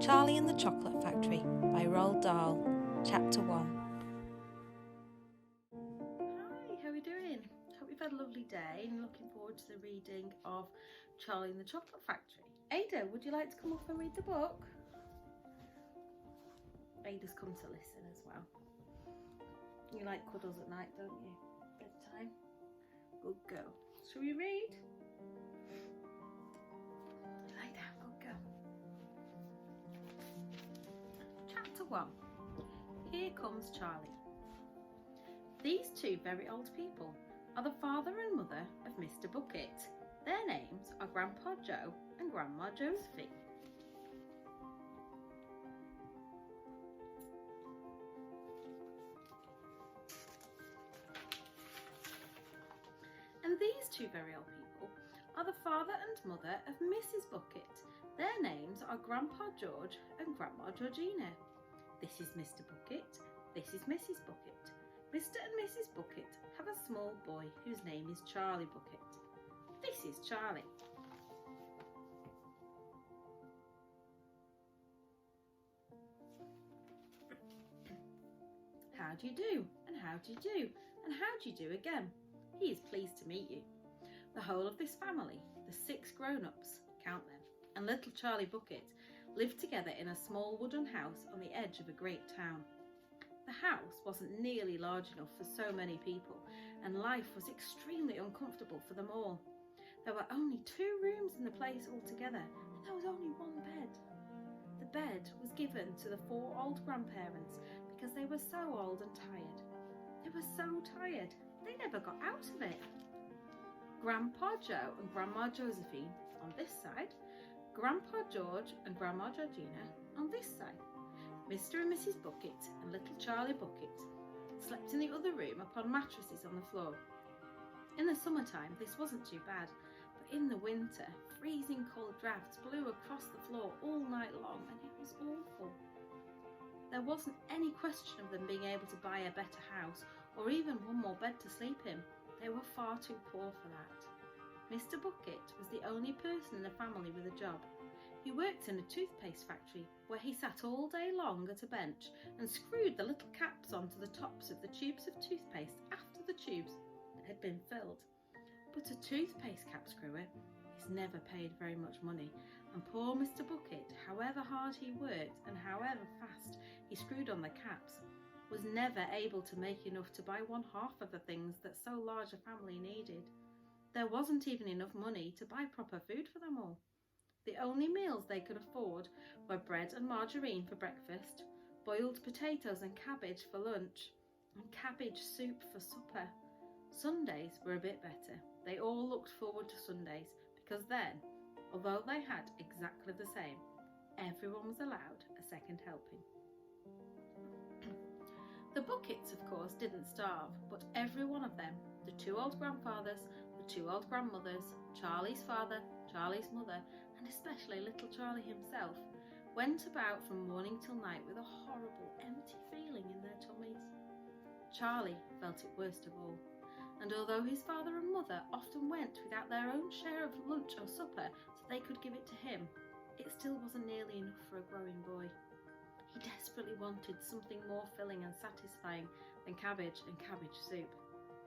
Charlie and the Chocolate Factory by Roald Dahl, Chapter 1. Hi, how are you doing? Hope you've had a lovely day and looking forward to the reading of Charlie and the Chocolate Factory. Ada, would you like to come up and read the book? Ada's come to listen as well. You like cuddles at night, don't you? Bedtime? Good girl. Shall we read? Lie down, good girl. Chapter 1. Here comes Charlie. These two very old people are the father and mother of Mr. Bucket. Their names are Grandpa Joe and Grandma Josephine. And these two very old people are the father and mother of Mrs. Bucket. Their names are Grandpa George and Grandma Georgina. This is Mr. Bucket. This is Mrs. Bucket. Mr. and Mrs. Bucket have a small boy whose name is Charlie Bucket. This is Charlie. How do you do? And how do you do? And how do you do again? He is pleased to meet you. The whole of this family, the 6 grown-ups, count them, and little Charlie Bucket lived together in a small wooden house on the edge of a great town. The house wasn't nearly large enough for so many people, and life was extremely uncomfortable for them all. There were only 2 rooms in the place altogether, and there was only 1 bed. The bed was given to the 4 old grandparents because they were so old and tired. They were so tired, they never got out of it. Grandpa Joe and Grandma Josephine on this side, Grandpa George and Grandma Georgina on this side. Mr. and Mrs. Bucket and little Charlie Bucket slept in the other room upon mattresses on the floor. In the summertime this wasn't too bad, but in the winter freezing cold drafts blew across the floor all night long and it was awful. There wasn't any question of them being able to buy a better house or even one more bed to sleep in. They were far too poor for that. Mr. Bucket was the only person in the family with a job. He worked in a toothpaste factory where he sat all day long at a bench and screwed the little caps onto the tops of the tubes of toothpaste after the tubes had been filled. But a toothpaste cap screwer is never paid very much money, and poor Mr. Bucket, however hard he worked and however fast he screwed on the caps, was never able to make enough to buy 1/2 of the things that so large a family needed. There wasn't even enough money to buy proper food for them all. The only meals they could afford were bread and margarine for breakfast, boiled potatoes and cabbage for lunch, and cabbage soup for supper. Sundays were a bit better. They all looked forward to Sundays because then, although they had exactly the same, everyone was allowed a second helping. The Buckets, of course, didn't starve, but every one of them, the 2 old grandfathers, the 2 old grandmothers, Charlie's father, Charlie's mother, and especially little Charlie himself, went about from morning till night with a horrible, empty feeling in their tummies. Charlie felt it worst of all, and although his father and mother often went without their own share of lunch or supper so they could give it to him, it still wasn't nearly enough for a growing boy. He desperately wanted something more filling and satisfying than cabbage and cabbage soup.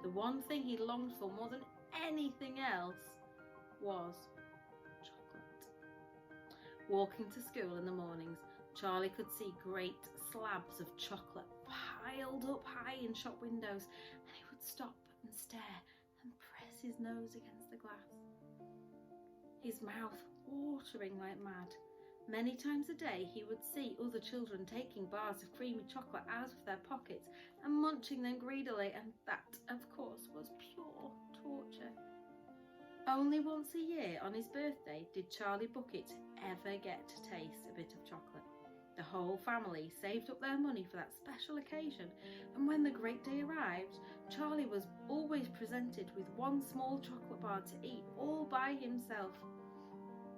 The one thing he longed for more than anything else was chocolate. Walking to school in the mornings, Charlie could see great slabs of chocolate piled up high in shop windows, and he would stop and stare and press his nose against the glass, his mouth watering like mad. Many times a day he would see other children taking bars of creamy chocolate out of their pockets and munching them greedily, and that, of course, was pure torture. Only once a year on his birthday did Charlie Bucket ever get to taste a bit of chocolate. The whole family saved up their money for that special occasion, and when the great day arrived, Charlie was always presented with 1 small chocolate bar to eat all by himself.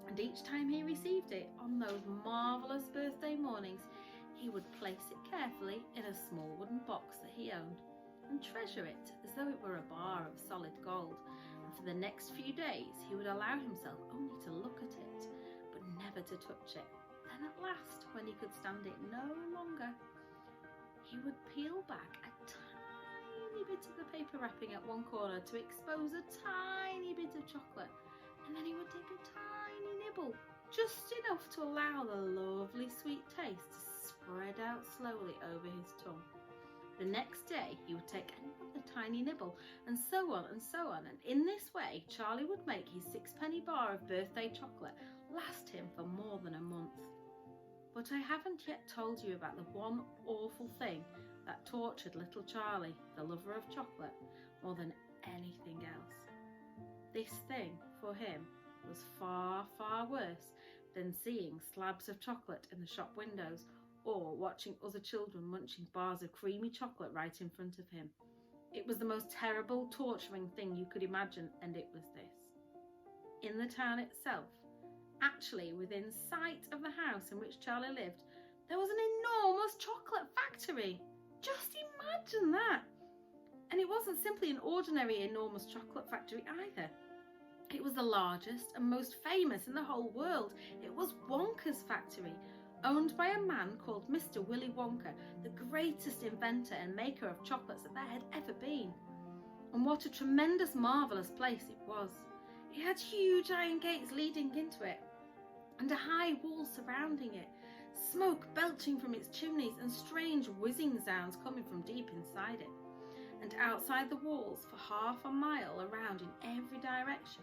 And each time he received it on those marvellous birthday mornings, he would place it carefully in a small wooden box that he owned and treasure it as though it were a bar of solid gold, and for the next few days he would allow himself only to look at it, but never to touch it. Then And at last, when he could stand it no longer, he would peel back a tiny bit of the paper wrapping at one corner to expose a tiny bit of chocolate. And then he would take a tiny nibble, just enough to allow the lovely sweet taste to spread out slowly over his tongue. The next day he would take another tiny nibble, and so on and so on, and in this way Charlie would make his 6-penny bar of birthday chocolate last him for more than a month. But I haven't yet told you about the one awful thing that tortured little Charlie, the lover of chocolate, more than anything else. This thing, for him, was far, far worse than seeing slabs of chocolate in the shop windows or watching other children munching bars of creamy chocolate right in front of him. It was the most terrible, torturing thing you could imagine, and it was this. In the town itself, actually within sight of the house in which Charlie lived, there was an enormous chocolate factory. Just imagine that! And it wasn't simply an ordinary enormous chocolate factory either. It was the largest and most famous in the whole world. It was Wonka's factory, owned by a man called Mr. Willy Wonka, the greatest inventor and maker of chocolates that there had ever been. And what a tremendous, marvellous place it was. It had huge iron gates leading into it, and a high wall surrounding it, smoke belching from its chimneys and strange whizzing sounds coming from deep inside it. And outside the walls, for half a mile around in every direction,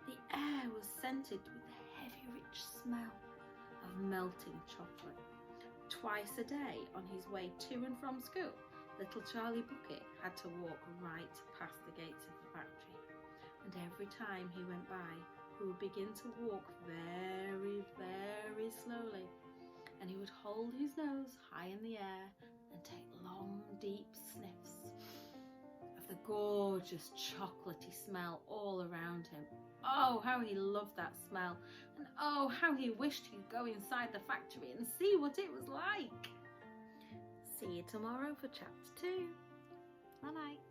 the air was scented with the heavy, rich smell of melting chocolate. Twice a day on his way to and from school, little Charlie Bucket had to walk right past the gates of the factory. And every time he went by, he would begin to walk very, very slowly, and he would hold his nose high in the air and take long, deep sniffs of the gorgeous chocolatey smell all around him. Oh, how he loved that smell, and oh, how he wished he could go inside the factory and see what it was like. See you tomorrow for chapter 2. Bye-bye.